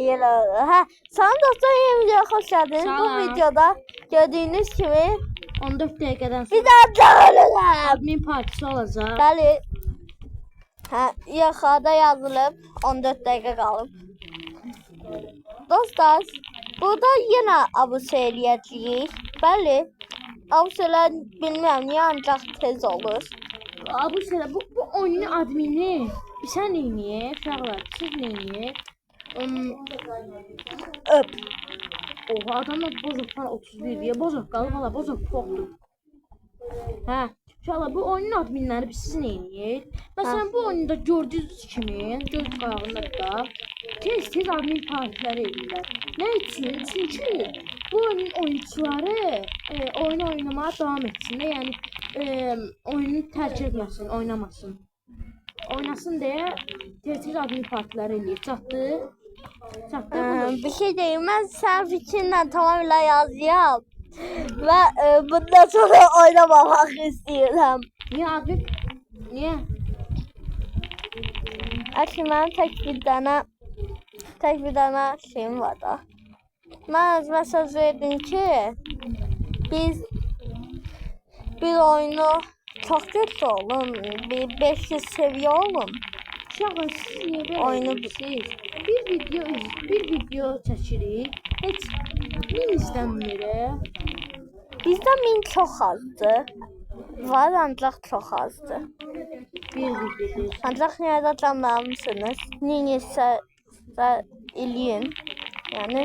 yerler. Ha, salam dostlar, yeni videoya hoş geldiniz. Bu videoda gördüğünüz gibi 14 dakikadan bir sonra daha dağılırım. admin partisi olacak. Bəli. Ha, yuxarıda yazılıb 14 dəqiqə qalıb. Dostlar, burada yenə abunə eləyəcəyik. Bəli. Abunələr bilmirəm niyə ancaq tez olur. Abi sıra bu oyunun admini sen neyini? Uşaqlar siz neyini? Öp. Oha adamlar bozuk falan 31 diye bozuk qalıb hala bozuk çoxdur. Hə, uşaqlar bu oyunun adminləri siz neyini? Məsələn bu oyunda gördüyünüz kimi göz qayağında da tez admin partiləri edirlər. Nə üçün? Çünki bu oyunun oyuncuları oyunu oynamaya davam etsinlər. Yəni oyunu tərk etməsin, oynamasın. Oynasın deyə tez admin partiləri eləyir. Çatdı. Bir şey deyim, mən sən fikrinlə tamamilə yazıyam. Və bundan sonra oynamamaq istəyirəm. Niyə admin? Niyə? Əslində mənim tək bir dənə şeyim var da. Mən özümə söz verdim ki, biz bir oyunu çox güclü olun, bir 500 seviyə olun. Uşaqlar siz niyə belə Oyunu edirsiniz? Bir video çəkirik. Heç min istənmir. Bizdə 1000 çox azdır. Var ancaq çox azdır. Bir video. Ancaq yenə də canlanmışsınız. Neysə eləyin. Yəni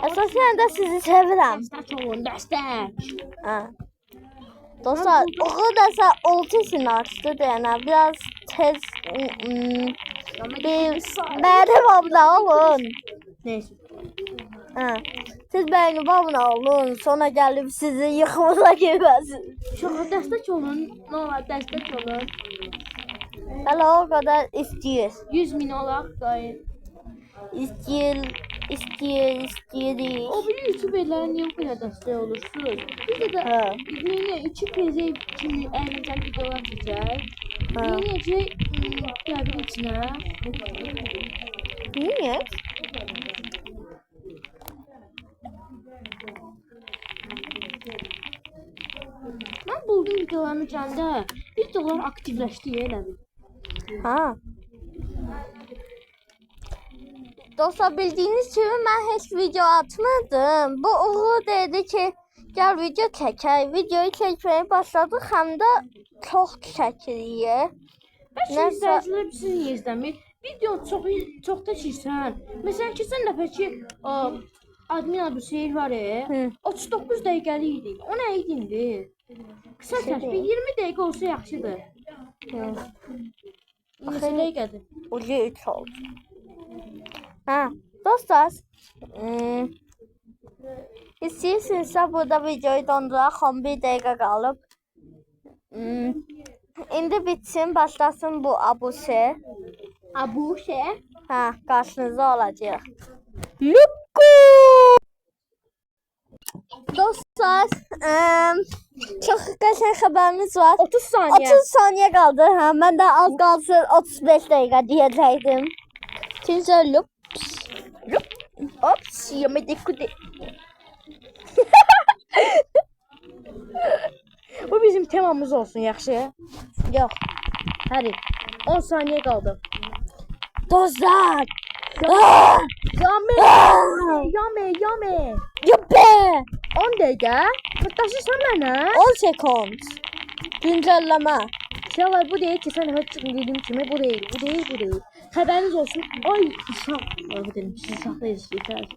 əsasən də sizi sevirəm. Dəstək olun, dəstək. Hə. Dostlar, o kadar ultisini açtı deyənə biraz tez beğenip abone olun. Neyse. Hə. Siz beğenip abone olun. Sonra gəlib sizi yıxımıza girməsin. Uşaqlar dəstək olun. Nə olar dəstək olun. Hələ o kadar istəyir. 100.000 olaq qayıt. İstəyirik. O bir YouTuber'lara niye bu kadar dəstək olursunuz? Biz de yine 2 PZ kimi əyləncəli videolar çəkək. Yiyəcək qəbin içinə. Niyə? Mən buldum videolarını kəndə. Videolar aktivləşdi elə bil. Ha. Dostlar, bildiğiniz gibi ben hiç video atmadım. Bu Uğur dedi ki gel video çekək. Videoyu çekmeye başladık, hem de çok çəkiririk. Bəs izləyicilər bizi niyə izləmir? Video çox da çəksən. Məsələn keçən dəfə ki admin adı şey var 39 dəqiqəlik idi. O nə idi indi? Qısa bir 20 dəqiqə olsa yaxşıdır. 20 dəqiqədir. Ucu 3 oldu. Ha, dostlar, istəyirsinizsə burada videoyu donduraq, 11 dəqiqə qalıb. İndi bitsin, başlasın bu abuse. Abuse? Ha, qarşınızda olacaq. Lukku! Dostlar, çox qəşəng xəbərimiz var. 30 saniyə. 30 saniyə qaldı. Hə, mən də az qalsın 35 dəqiqə deyəcəkdim. Çünki lup. Ops, yemedik kudu. Bu bizim temamız olsun yaxşı. Yox. Hadi 10 saniye kaldı. Dostlar. Yame. Yuppe. 10 dakika. Taşırsan bana. 10 sekund. Güncelleme. Şeyler bu değil ki sen hep dediğim kimi bu değil. Haberiniz olsun. Ay uşaq. Ay dedim siz uşaqdayız yeter.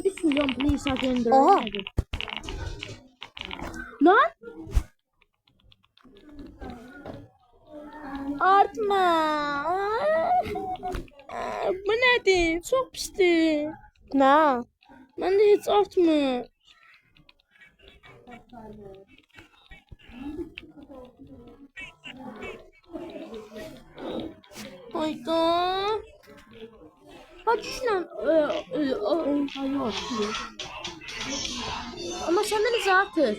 3 milyon please again. Oha. Lan? Artma. Bu nedir? Çok pisti. Ne? Ben de hiç artmıyor. Hayda. Hadi şuna. Hayır. Ama senden de zaten.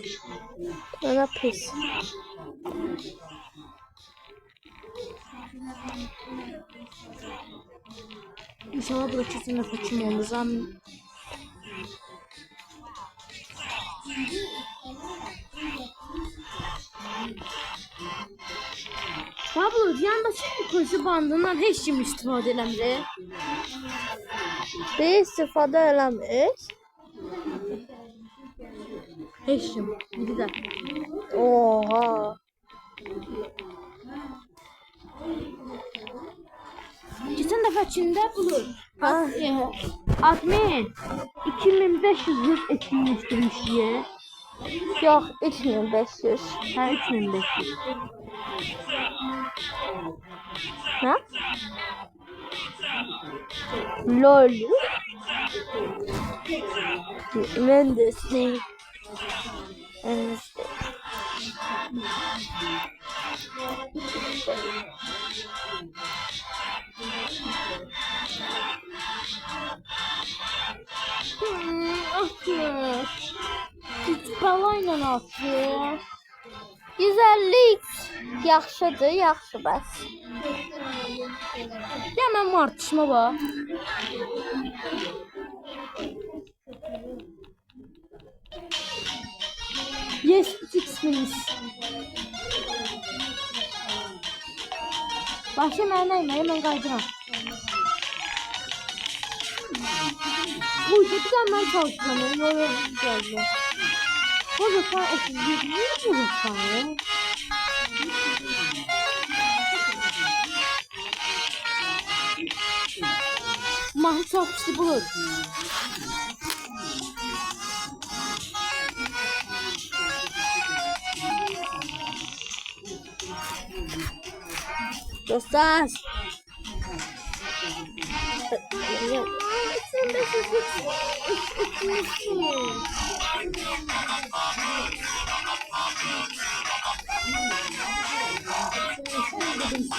Bana pis. İnşallah bu da kesin dəfə kim olacam. Pablo, yandakı koşu bandından heç kim istifadə eləmir. Bir istifadə eləmir. Heç kim. Biri də. Oha. Keçən dəfəkində bulur. Ha. Admin 2500 etkinleştirmiş diye. Yox, 3500. Ha 3500. Nə? Lol. Mən də istəyim. Atmış. Hiç balayla atıyor. Güzellik yaxşıdır, yaxşı bəs. Ya mən martışma var. Yes, 6 minutes. Başka mən qaydıram. Bu cidden ben çalışıyorum. Böyle geldi. Bu da sana 37 mi bu sana? Mahmut çok bulur. Dostlar.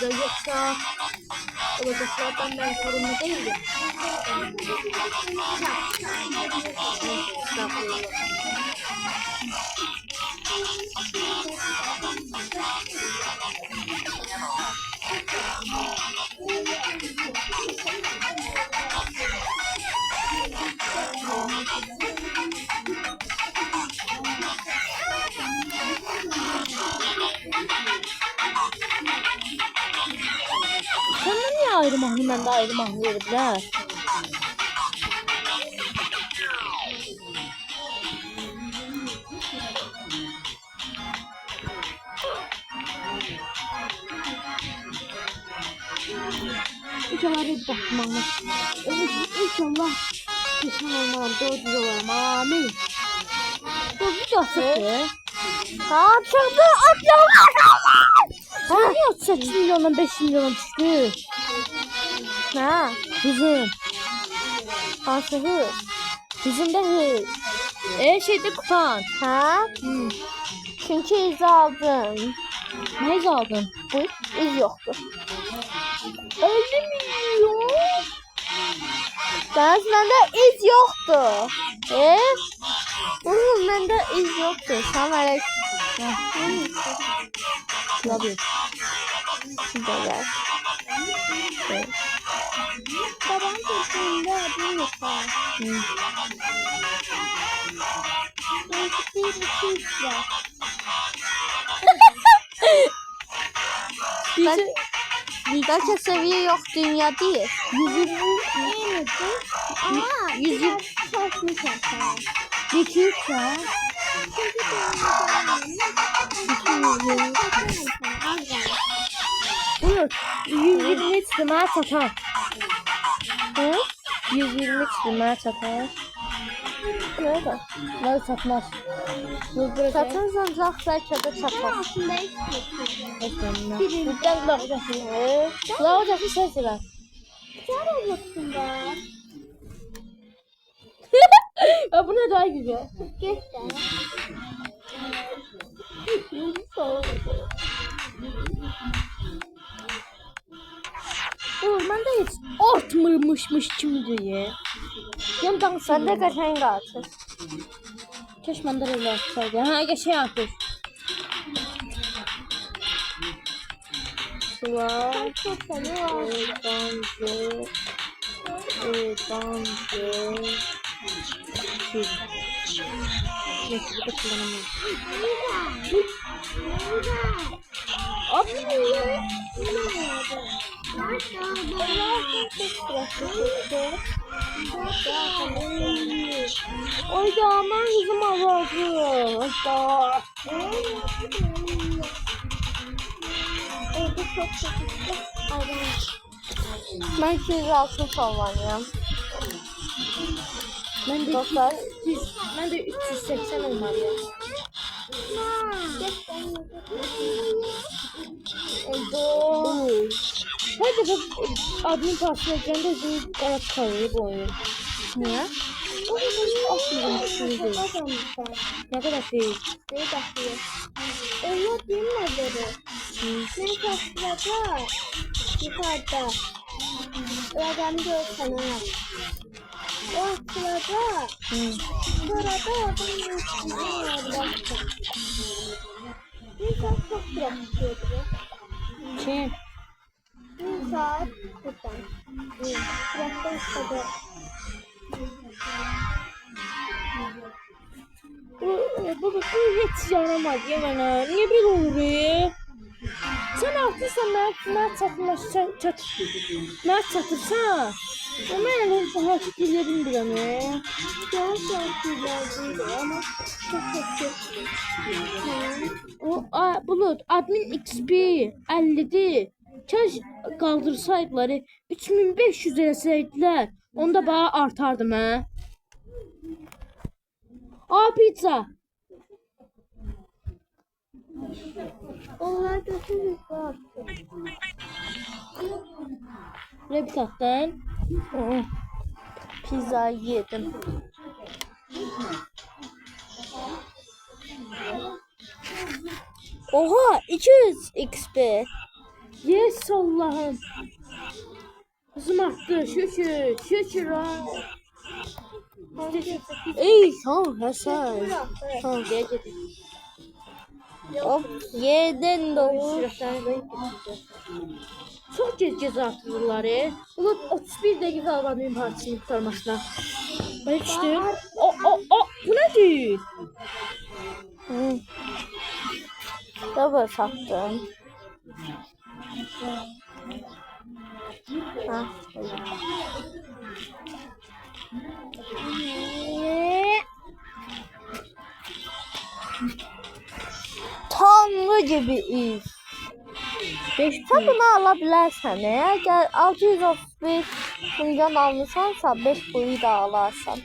Yoksa olacaklardan ben sorumlu değilim. Senden niye ayrı mahnı, ben de ayrı mahnı verirler? İnşallah bir bakmam. İnşallah kesin olmam, doğru olarım. Amin. Bu bir çıktı. Ha çıktı, atıyor. Ha, niye 8 milyondan 5 milyona düştü? Ha, Bizim. hansı hız? Bizim de hız. Şeyde kupan. Ha? Çünkü iz aldım. Ne iz aldın? Bu iz yoktu. 50 milyon. Ders bende iz yoktu. Oğlum bende iz yoktu. Selam Tabii. Böyle. Babam tuttuğunda adım yok. Belki seviye yok dünya değil. 120. Ama 120. çalışmışım. 200 ha. Buyur. 120 istemeye satar. Hı? 120 istemeye satar. Nerede? Bunları satmaz. Satırsan belki de satar. Bizden kulak hocası. Kulak hocası ses ver. Ya bu ne daha güzel. Ormanda hiç artmırmışmış kim diye. Yan dans Ben de kaçan kalsın. Keş mandar öyle yapsaydı. Ha geçe artık. Var. Neyse bu da kullanamam. Oyda aman kızım avazı. Oyda. Ben 206 sallanıyorum. Ben de Dostlar. 380 olmalıyım. Hadi bak admin paslayacağında özünü qara çıxarır bu oyun. Niye? Aslında düşündüm. Ne kadar şey. Onlar bilmedi. Ne kastıraca yukarıda. Rakamı görsene. O sırada burada adamın üstünde vardı. Bir saat çok bırakıyordu. Kim? Bir saat buradan. Bıraktı işte. Bu hiç yaramaz ya bana. Niye böyle olur ya? Sen artırsan mən çatırsan. O mən elə daha fikirlə bilmirəm. Çok güzeldi ama çok. Bulut admin XP 50'dir. Kaş qaldırsaydılar 3500 eləsəydilər, onda bayağı artardım hə. Pizza. Onlar götürür bak. Ne bir tattan? Pizza yedim. Oha 200 XP. Yes Allah'ım. Kızım arttı. Şükür ha. Ey sağ ol Hasan. Sağ ol gece. Hop yedin doğru. Çok gez artırırlar. Bulut 31 dakika kalmadı benim partisinin kurtarmasına. Ben düştüm. Bu nedir? Double sattım. Ha. Tanrı gibiyiz. 5 Sen bunu alabilirsen eğer gel 631 milyon almışsansa 5 boyu da alarsan.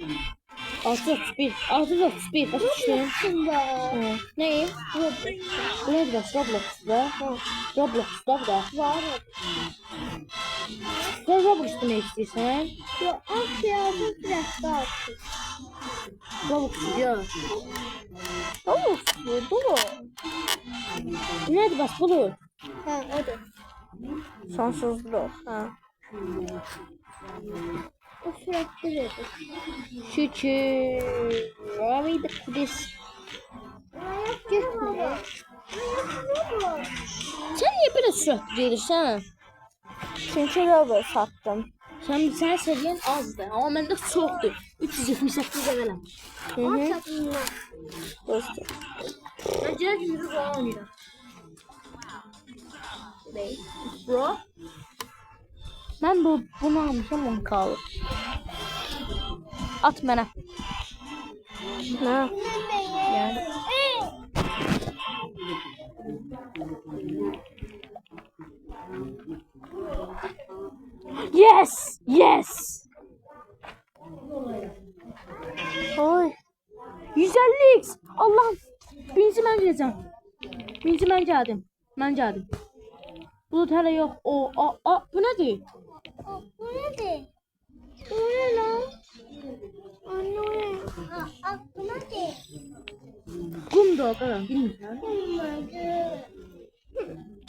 631. Bak düştüm. Neyim? Bu nedir? Roblox'da. Roblox'da bu da. Var. Sen Roblox'da ne istiyorsan? Yok aşağıda biraz daha açık. Roblox ya. Tamam bu mu? Nedir bak bunu? Ha o da. Sonsuzluk. Ha. O sürekli verir. Şükür. Abi de kudüs. Gitme. Sen niye böyle sürekli gelirsen? Çünkü double sattım. Sen seviyen azdı ama bende çoktu. 378 levelim. Dostum. Ben direkt yürü oynayacağım. Bro. Ben bunu almışım 10 kalır. At bana. Ne? Yani. Yes. Oy. 150x. Allah'ım. Birinci ben geleceğim. Ben geldim. Bulut hele yok. Bu nedir? Bu nedir? Bu ne lan? Anne o ne? Bu nedir? Kum da o kadar. Bilmiyorum. Olmadı.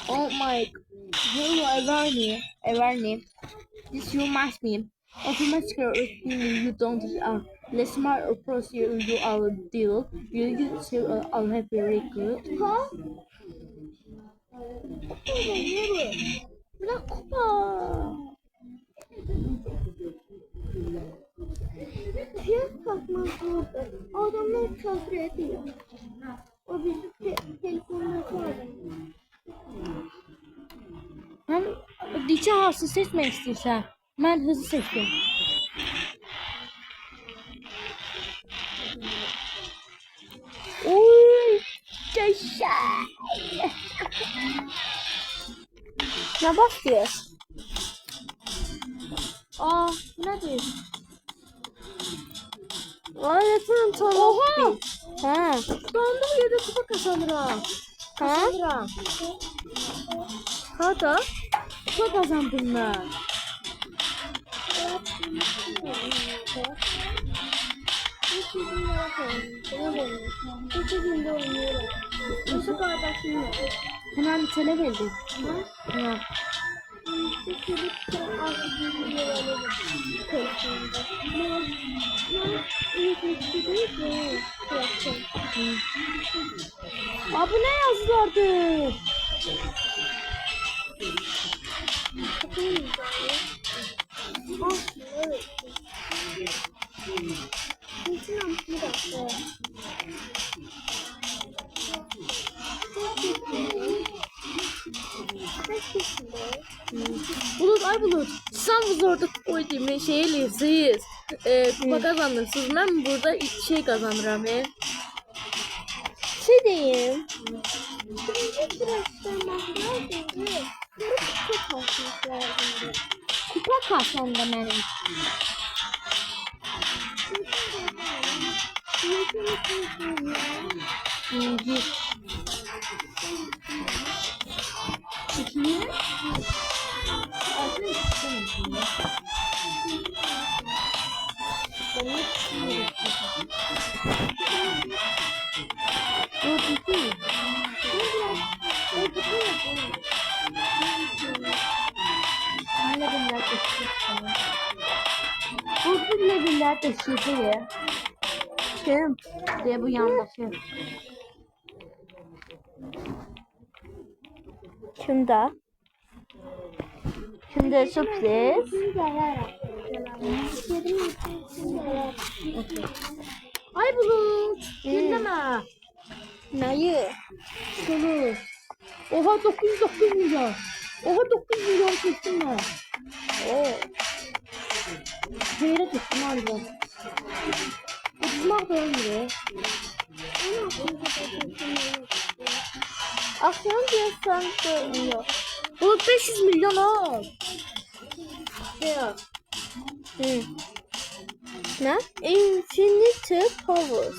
Oh my god. Hello, Evernie. This you must mean. Automatically you don't less smart approach you our deal. You say I'll have very good. Ha? Kupa ne bu? Bırak kupa. kalkmaz burada. Adamlar küfür ediyor. O bizim telefonumuzu aldı. Həm neçə hansı seçmək istəyirsən? Mən hızlı seçdim. Oy, qəşəng. Ne bakıyor? Aa, bu nədir? Ay lütfen tamam. Oha! Ha. Sonunda bir yerdə kupa kazanıram. Ha? Kazanıram. Hadi. Kupa kazandım mən. Nasıl kardeşim yok? Hemen bir tele verdim. Ha. Aa, bu ne yazılardı? Bulut, ay Bulut. Sen bu zorda koyduğum şey eləyirsiz. Kupa kazanırsınız. Ben burada şey kazanıram. Şey diyeyim. Kupa kalsam da benim. Bir. İki. Bu bile taşıyıcı ya. Kim? Diye bu yandaşı. Kimde? Şimdi sürpriz. Ay Bulut. Dinleme. Neyi? Şunu. Oha 909 milyon. Oha 9 milyon çektim ben. Oo. Zeyre tuttum harbiden. Uçmak da ölmüyor. Aklım diyorsan söylüyor. Bulut 500 milyon al. Şey al. Hı. Ne? Infinity Powers.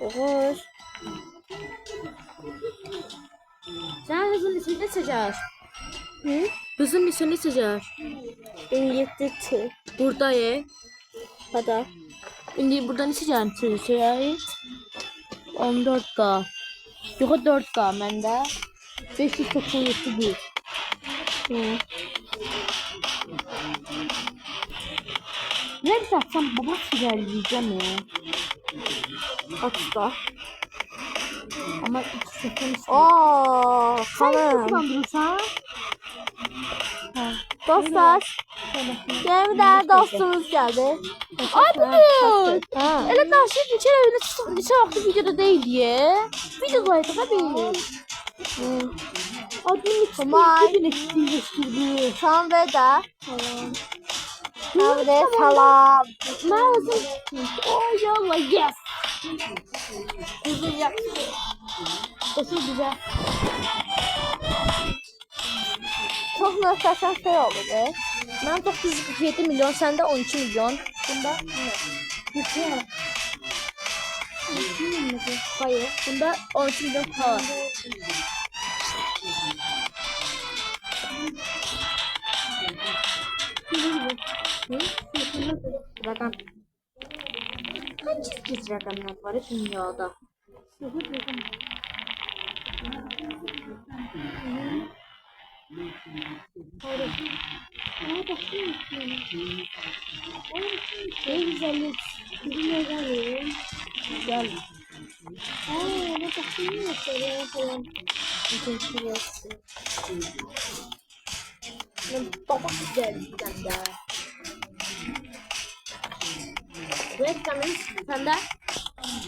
Oğuz. Sen hızın ismini ne seçer? Hı? Hızın ismini ne seçer? Infinity. Burada ye. Hadi. Şimdi buradan ne seçer? Seçer. 14K. Yok 4K bende. 597 Hı. Ne satsam baba sigarlayacağım ya. Atla. Ama 2 8 Oo, Sen hanım. kullandırırsan. Dostlar, yeni bir tane dostumuz geldi. Ay Bulut. Ha. Elə danışır neçə öyle neçə vaxtı videoda deyil ya. Videodaydı tabii. Hı. Adını Tamam. bir etkileştirdi. Son ve de. Abi de salam. Lazım. Oh yallah yes. Uzun yaptı. Çok güzel. Çok muhteşem şey oldu be. Ben 947 milyon, sende 12 milyon. Bunda ne? Yüklü Hayır. Bunda 12 milyon falan. Ne? Rakam. Kaç çeşit rakamlar var dünyada? Ne güzellik. Ne güzellik. Gel. Ne bakayım falan. Baba güzellikten de. Zayıf kanın sende.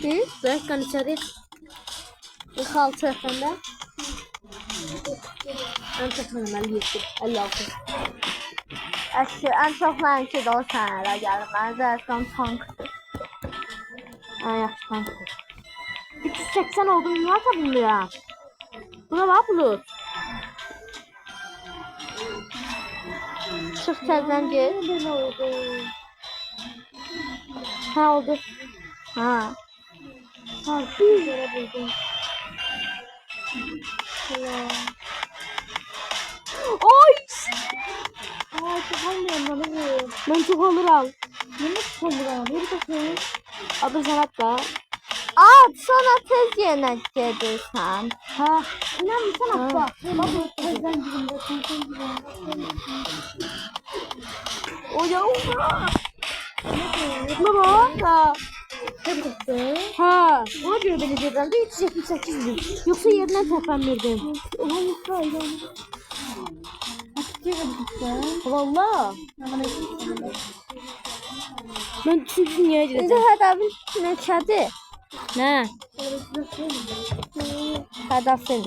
Hı? Zayıf kanı içeri. 46. Sende. Ben çok kanım 57. 56. Əşki, ən çox mənimki də o sənələ gəlir. Mən zərfəm tankdır. Ha yaxşı kanka. 380 oldu niye atabilmiyorum? Buna bak Bulut. Çıx təzdən gir. Ne oldu? Ha oldu. Ha. Harbi yere buldum. Ay! Ay çok almıyorum bana bu. Ben çok alırım. Ne çok alırım? Bir bakayım. Adı sanat da. At, sonra tez yenə gedirsən. Ha. İnan sen atla. Bak bu tezden gidin. O ya baba. Ha. Ne çıktı? Ha. Ona göre belediyeden de 378 bin. Yoksa yerine tepemmirdim. Oha yoksa öyle. Valla. Ben çünkü dünyaya İndi gireceğim. hədəfin neçədir? Ne? Hədəfin.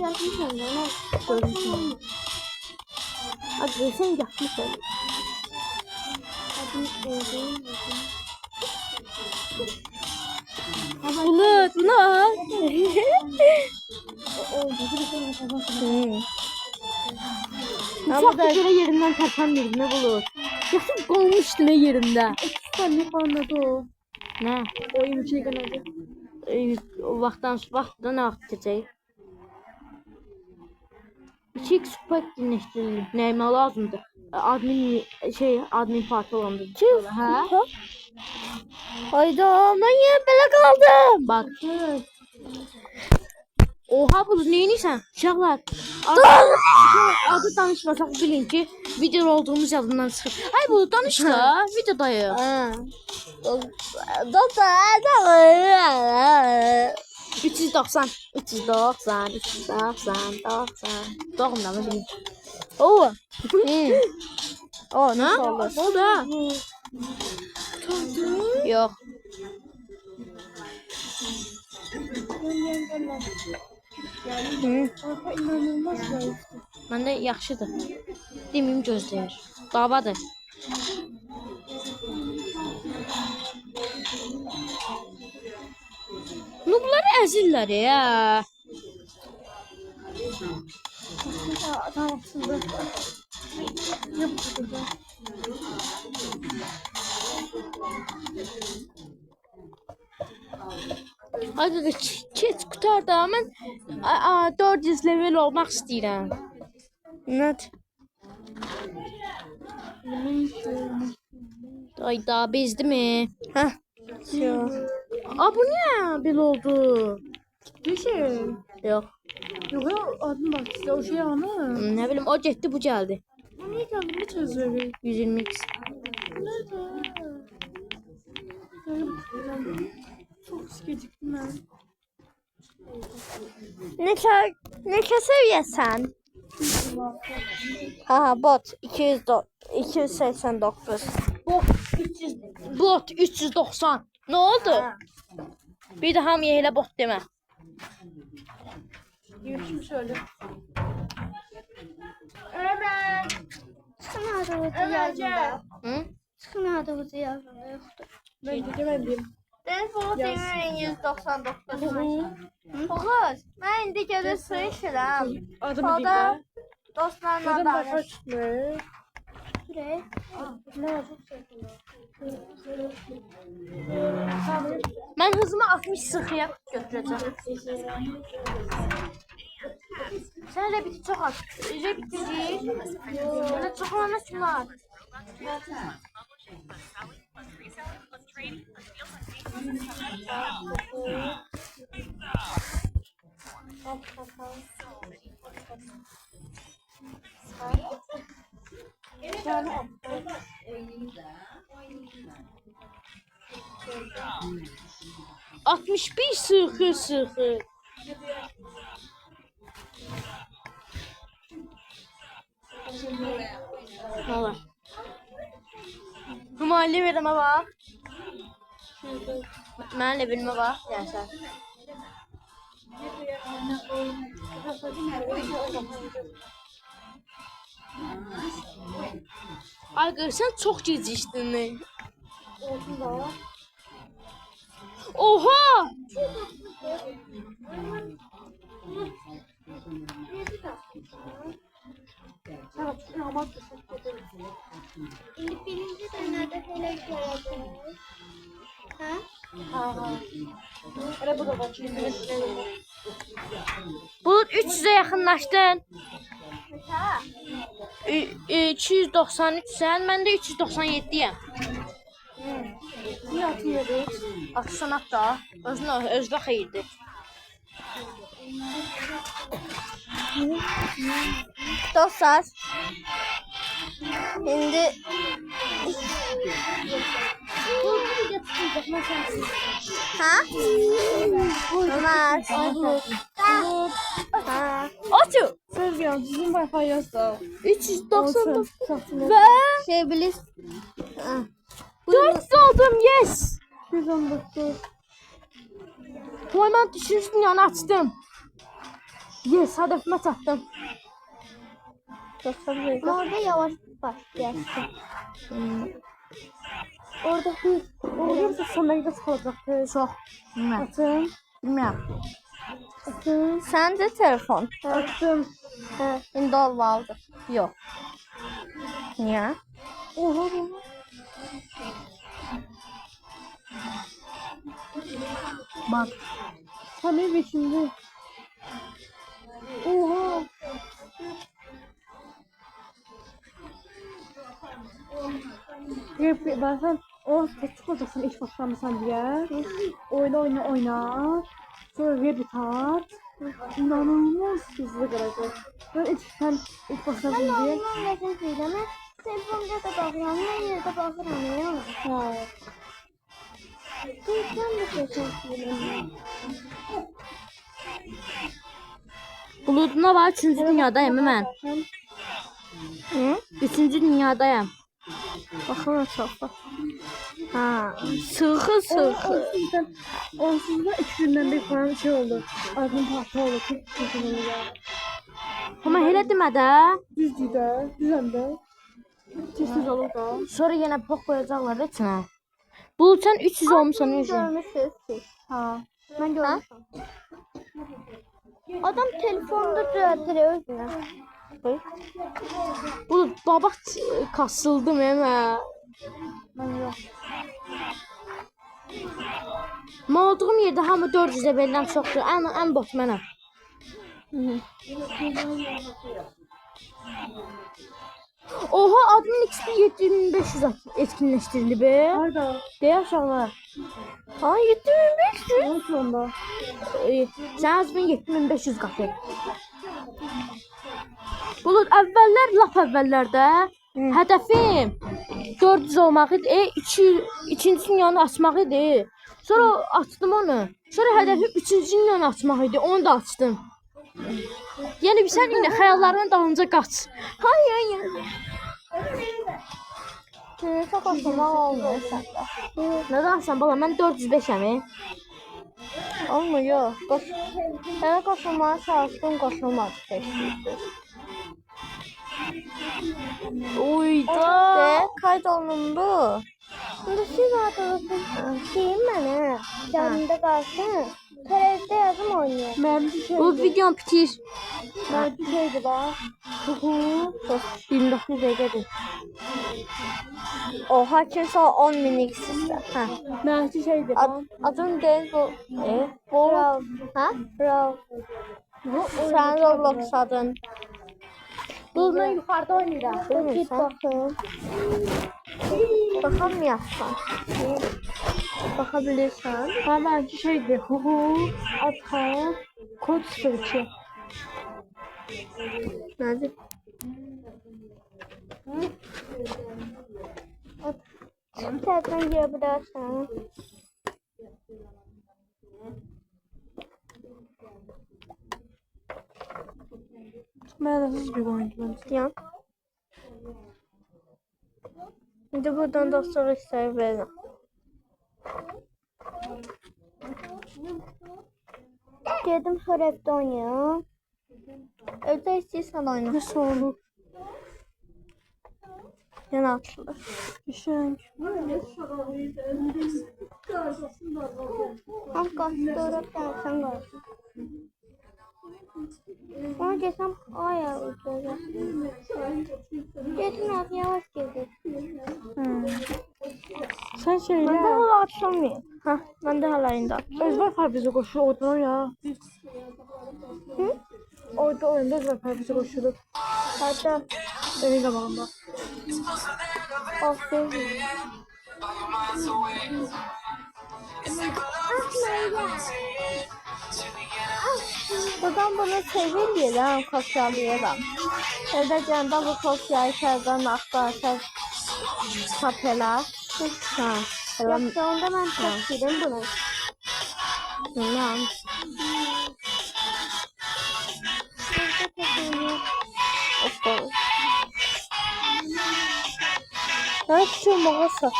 Hadi sen yapmışsın. Bulut, bunu al. Çok bir kere yerinden terpenmirdim ne Bulut. Yakın kalmıştı ne yerinde. Sen ne anladı o? Ne? Oyun şey kanadı. O vaxtdan ne vaxt geçecek? 2x pack dinləşdirilir. Nəyimə lazımdır? Admin parti olanda. Hə? Hayda, mən yenə belə qaldım. Bak. Oha Bulut neyinirsən? Uşaqlar. Adı danışmasak bilin ki video olduğumuz yadından çıxır. Ay Bulut danış da videodayıq. Ha. Da. 390 390 390 90 Doğumda mı bilin? Oo. O, nə Ne olur? oldu ha? Yok. Arpa inanılmaz zayıftı. Məndə yaxşıdır. Demeyim gözləyir. Davadır. Nubları əzirlər ya. Tamam sızdı. Yok burada. Hadi da keç qutar da mən 400 level olmaq istəyirəm. Nədir? Ayda bezdi mi? Hə. Yox. Bu nə belə oldu? Bir şey. Yox. Yok ya adım bak size o şey anı. Nə bilim o getdi bu gəldi. Bu niye geldi bir çözüyor. 120x. Nerede? Çok geciktim ben. Neçə səviyyəsən? Ha, bot 289. Bot 390. Nə oldu? Bir də hamıya elə bot demə. Görüşmüş öyle. Çıxın adı yazında. Hı? Çıxın adı yazında yoxdur. Ben gidemedim. Telefonu seviyorum 199. Oğuz, mən indi gedir su içirəm. Adımı Sonra bildi. dostlarla Kadın danış. bakaç mı? Sürey. Ne var? Mən hızımı 60 sıxıya götürəcəm. Sən rebiti çox az. Rebiti belə çox olmaz ki var. Altmış bir sıxı. Ne olur. Humayli verime bak. Mən levelime bak. Gəlsən. Ay qız, sən çox gecikdin. Oha! İndi birinci dənədə belə görəcək. Hə? Elə bu da var. Bulut 300'e yaxınlaşdın. 293 sən, mən də 397-yəm. Niyə atmıyoruz? Atsan at da, özünə xeyirdir. Dostlar. İndi ha? Ömer. Ha. Otur. Sevgilim, sizin Wi-Fi yazdı. 390 Ve və Şey bilir. Ha. 400 oldum, yes. 119. Vay, mən 3-cü dünyanı açdım. Yes, hədəfimə çatdım. Dostlar. Orada yavaş başlayasın. Orada bir. Orada sonra da çıkacaktı. Çox. Bilməm. Atın. Bilməm. Atın. Sence telefon. Attım. Ha. İndi olmalıdır. Yok. Niye? Oha. Bak. Tabii ve şimdi. Oha. Bazen o çıkacaksın iş başlamışsan diye. Oyna. Sonra bir biter. İnanılmaz hızlı gelecek. Ben ilk başladım diye. Ben telefonda da bakıyorum. Ben yerde bakıyorum ya. Ha. Ben de seçiyorum. Buluduna var, 3-cü dünyadayım mən. Hı? 3-cü dünyadayım. Bakın çok. Ha. Sırkı. Onsuz da 2 gündən bir falan şey oldu. Adım parça oldu. Çok kötü oldu ya. Amma elə demə də. Düzdür də, düzəndə. Tez olur da. Sonra yenə pox qoyacaqlar da içinə. Bulud, sən 300 olmusan necə? Görmüşsünüz siz. Ha. Ben görmüşüm. Adam telefonda düzeltiyor özüne. Bulud, babaq kasıldım mən. Ben yok. Mən olduğum yerdə hamı 400 leveldən çoxdur. Ən bot mənəm. Oha, admin XP 7500 etkinləşdirildi be. Harada? Deyə aşağıda. Ha 7500. Nasıl onda? Sən admin 7500 qatı. Bulud, lap əvvəllərdə hədəfim 400 olmaq idi, 2-ci dünyanı açmaq idi. Sonra açdım onu. Sonra hədəfim 3-cü dünyanı açmaq idi, onu da açdım. Yəni sən indi xəyallarının dalınca qaç. Hayır. Seni çok hoşuma olmuyor sende. Nə danışsan bala, mən 405-əm. Olmuyor. Sana koşulmaya çalıştım, koşulmadı. Seçtiydi. Uyda. De, kaydolundu. Şimdi siz adınızı deyin bana. Yanımda kalsın. Terezde yazım oynuyor. Merdi şey. Bu videom bitir. Merdi şeydi bak. 29 dəqiqədir. Oha kimse 10 minik sizden. Ha. Merdi şeydi bak. Adım değil bu. Bu. Ha? Bravo. Sen Roblox adın. Bundan yuxarıda oynayıram. Git bakayım. Bakamıyorsan. Bakabilirsen. Ha merdi şeydi. Ata. Kod 02. Nerede? Telefon girebilirsen. Merdi bir oyuncu. Yok. İndi buradan dostlar isteği verin. Geldim sonra evde oynayalım. Evde istiyorsan oyna. Nasıl olur? Yana atılır. Düşün. Tam kastırıp dersen kalsın. Ona geçsem ayağı uçacak. Geldim abi yavaş geldim. Sen söyle. Ben de hala açamıyorum. Hah, ben de hala indi. Özbek fabrikası koşuyor oradan oyna. Hı? Orada oyunda Özbek fabrikası koşuyordu. Hadi. Evin zamanında. Aferin. Buradan bunu seviyorum, kopyalıyorum. Evde canında bu kopyayı içeriden aktaracak kapeler. Ha, yoksa onda ben çektim bunu. Bilmem. Okey. Ben şu mağasa.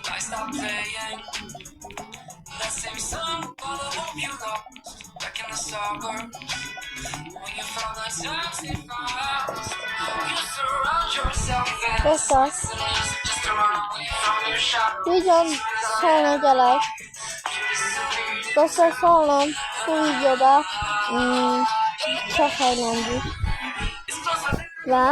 I stopped playing. Let's sing some, but I hope you lost. Back in the suburbs, when you found the times they found. You surround yourself with Dostlar, just to run away from your shop. videom sonuna gələr. Dostlar, sonra bu videoda çox əğləndik. It's close, Və